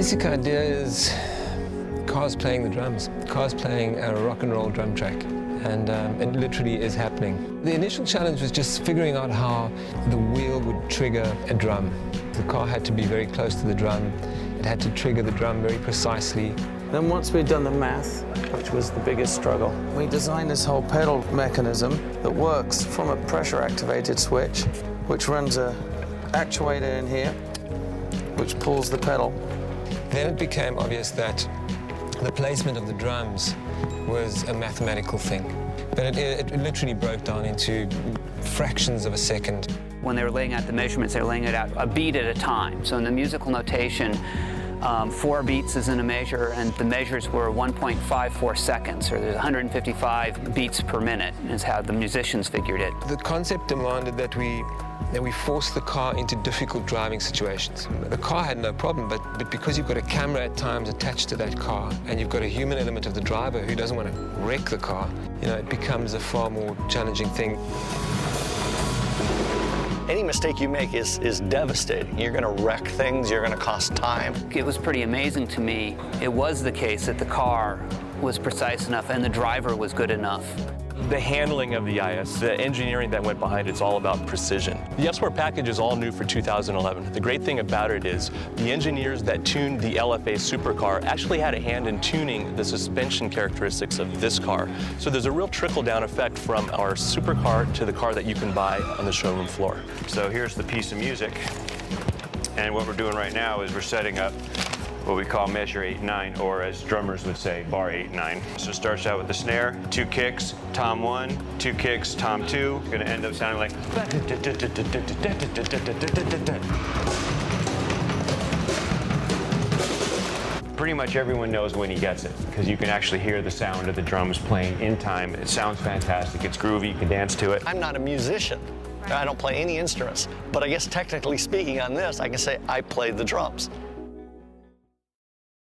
basic idea is cars playing the drums, cars playing a rock and roll drum track. And it literally is happening. The initial challenge was just figuring out how the wheel would trigger a drum. The car had to be very close to the drum. It had to trigger the drum very precisely. Then once we'd done the math, which was the biggest struggle, we designed this whole pedal mechanism that works from a pressure-activated switch, which runs a actuator in here, which pulls the pedal. Then it became obvious that the placement of the drums was a mathematical thing. But it literally broke down into fractions of a second. When they were laying out the measurements, they were laying it out a beat at a time. So in the musical notation, 4 beats is in a measure, and the measures were 1.54 seconds, or there's 155 beats per minute, is how the musicians figured it. The concept demanded that we force the car into difficult driving situations. The car had no problem, but because you've got a camera at times attached to that car, and you've got a human element of the driver who doesn't want to wreck the car, you know, it becomes a far more challenging thing. Any mistake you make is devastating. You're going to wreck things, you're going to cost time. It was pretty amazing to me. It was the case that the car was precise enough and the driver was good enough. The handling of the IS, the engineering that went behind it's all about precision. The F-Sport package is all new for 2011. The great thing about it is the engineers that tuned the LFA supercar actually had a hand in tuning the suspension characteristics of this car. So there's a real trickle-down effect from our supercar to the car that you can buy on the showroom floor. So here's the piece of music. And what we're doing right now is we're setting up what we call measure 8-9, or as drummers would say, bar 8-9. So it starts out with the snare, 2 kicks, tom 1, 2 kicks, tom 2. It's gonna end up sounding like. Pretty much everyone knows when he gets it, because you can actually hear the sound of the drums playing in time. It sounds fantastic, it's groovy, you can dance to it. I'm not a musician. I don't play any instruments. But I guess technically speaking on this, I can say I played the drums.